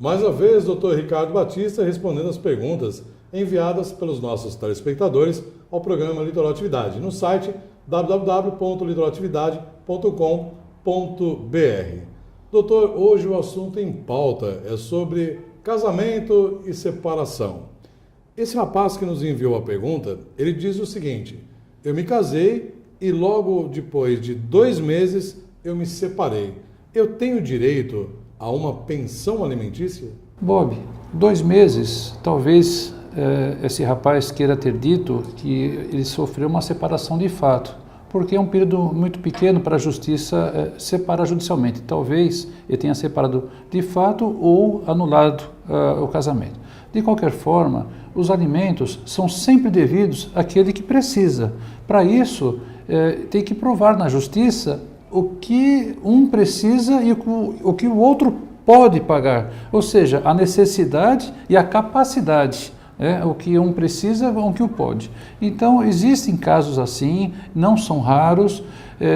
Mais uma vez, Dr. Ricardo Batista respondendo as perguntas enviadas pelos nossos telespectadores ao programa Litoral Atividade, no site www.litoralatividade.com.br. Doutor, hoje o assunto em pauta é sobre casamento e separação. Esse rapaz que nos enviou a pergunta, ele diz o seguinte: eu me casei e logo depois de 2 meses eu me separei. Eu tenho direito a uma pensão alimentícia? Bob, 2 meses, talvez esse rapaz queira ter dito que ele sofreu uma separação de fato, porque é um período muito pequeno para a justiça separar judicialmente. Talvez ele tenha separado de fato ou anulado o casamento. De qualquer forma, os alimentos são sempre devidos àquele que precisa. Para isso, tem que provar na justiça o que um precisa e o que o outro pode pagar, ou seja, a necessidade e a capacidade, o que um precisa, o que o pode. Então, existem casos assim, não são raros,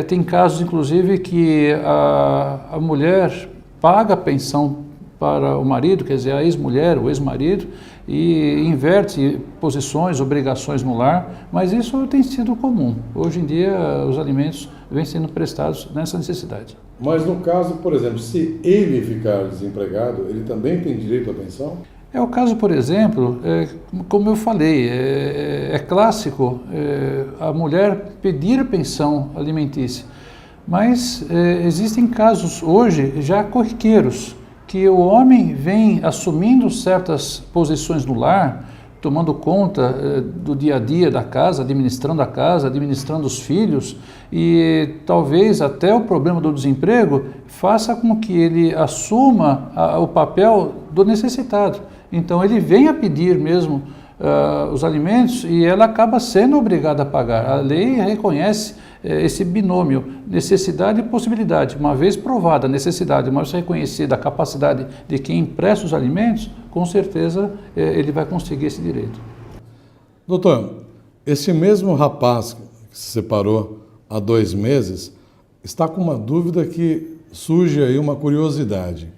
tem casos, inclusive, que a mulher paga a pensão para o marido, quer dizer, a ex-mulher, o ex-marido, e inverte posições, obrigações no lar, mas isso tem sido comum. Hoje em dia, os alimentos vêm sendo prestados nessa necessidade. Mas no caso, por exemplo, se ele ficar desempregado, ele também tem direito à pensão? É o caso, por exemplo, como eu falei, é clássico a mulher pedir pensão alimentícia, mas existem casos hoje já corriqueiros, que o homem vem assumindo certas posições no lar, tomando conta do dia a dia da casa, administrando os filhos, e talvez até o problema do desemprego faça com que ele assuma o papel do necessitado. Então ele vem a pedir mesmo os alimentos e ela acaba sendo obrigada a pagar. A lei reconhece esse binômio, necessidade e possibilidade. Uma vez provada a necessidade, uma vez reconhecida a capacidade de quem empresta os alimentos, com certeza ele vai conseguir esse direito. Doutor, esse mesmo rapaz que se separou há 2 meses está com uma dúvida que surge aí, uma curiosidade.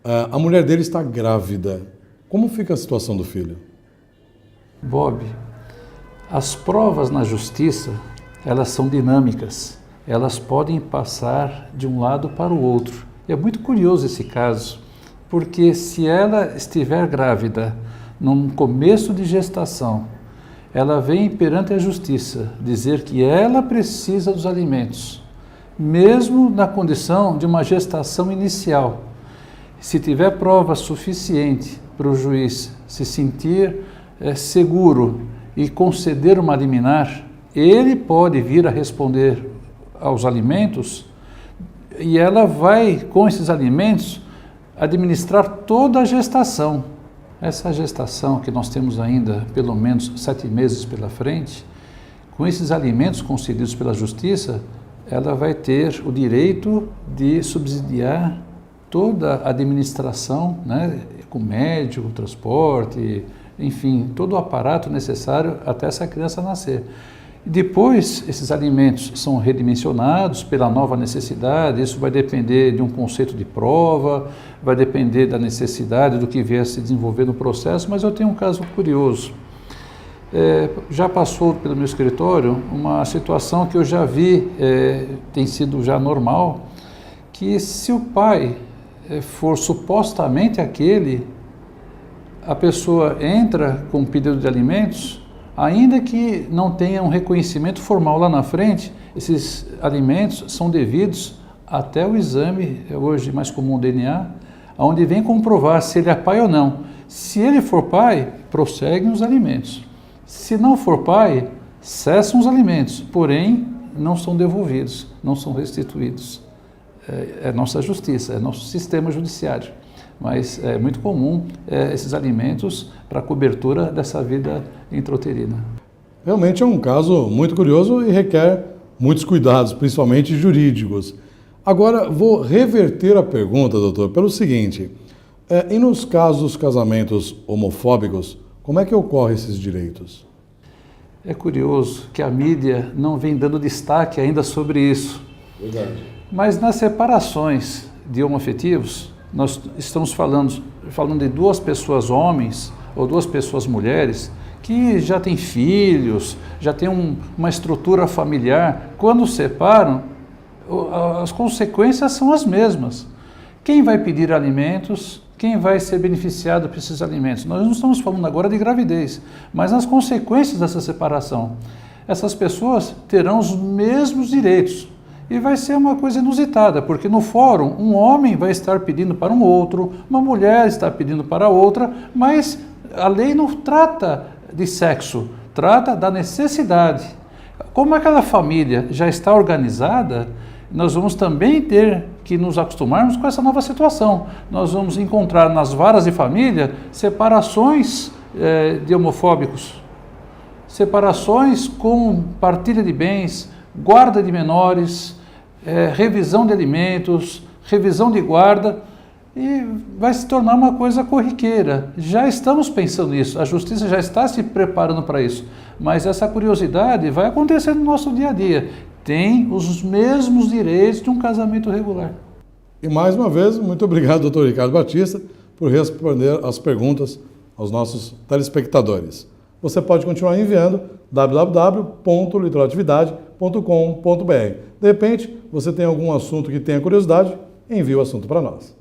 A mulher dele está grávida. Como fica a situação do filho? Bob, as provas na justiça, elas são dinâmicas, elas podem passar de um lado para o outro. É muito curioso esse caso, porque se ela estiver grávida, no começo de gestação, ela vem perante a justiça dizer que ela precisa dos alimentos, mesmo na condição de uma gestação inicial. Se tiver prova suficiente para o juiz se sentir seguro e conceder uma liminar, ele pode vir a responder aos alimentos e ela vai, com esses alimentos, administrar toda a gestação. Essa gestação que nós temos ainda pelo menos 7 meses pela frente, com esses alimentos concedidos pela justiça, ela vai ter o direito de subsidiar toda a administração, com médico, transporte, enfim, todo o aparato necessário até essa criança nascer. Depois, esses alimentos são redimensionados pela nova necessidade, isso vai depender de um conceito de prova, vai depender da necessidade do que vier a se desenvolver no processo, mas eu tenho um caso curioso. Já passou pelo meu escritório uma situação que eu já vi, tem sido já normal, que se o pai for supostamente aquele, a pessoa entra com um pedido de alimentos, ainda que não tenha um reconhecimento formal lá na frente, esses alimentos são devidos até o exame, hoje mais comum o DNA, onde vem comprovar se ele é pai ou não. Se ele for pai, prosseguem os alimentos. Se não for pai, cessam os alimentos, porém não são devolvidos, não são restituídos. É nossa justiça, é nosso sistema judiciário. Mas é muito comum esses alimentos para cobertura dessa vida intrauterina. Realmente é um caso muito curioso e requer muitos cuidados, principalmente jurídicos. Agora, vou reverter a pergunta, doutor, pelo seguinte: e nos casos dos casamentos homofóbicos, como é que ocorrem esses direitos? É curioso que a mídia não vem dando destaque ainda sobre isso. Verdade. Mas nas separações de homoafetivos, nós estamos falando de duas pessoas homens ou duas pessoas mulheres que já têm filhos, já têm uma estrutura familiar. Quando separam, as consequências são as mesmas. Quem vai pedir alimentos? Quem vai ser beneficiado por esses alimentos? Nós não estamos falando agora de gravidez, mas as consequências dessa separação. Essas pessoas terão os mesmos direitos. E vai ser uma coisa inusitada, porque no fórum um homem vai estar pedindo para um outro, uma mulher está pedindo para outra, mas a lei não trata de sexo, trata da necessidade. Como aquela família já está organizada, nós vamos também ter que nos acostumarmos com essa nova situação. Nós vamos encontrar nas varas de família separações de homofóbicos, separações com partilha de bens, guarda de menores, revisão de alimentos, revisão de guarda, e vai se tornar uma coisa corriqueira. Já estamos pensando nisso, a justiça já está se preparando para isso, mas essa curiosidade vai acontecer no nosso dia a dia. Tem os mesmos direitos de um casamento regular. E mais uma vez, muito obrigado, doutor Ricardo Batista, por responder as perguntas aos nossos telespectadores. Você pode continuar enviando www.litoratividade.com.br. De repente, você tem algum assunto que tenha curiosidade, envie o assunto para nós.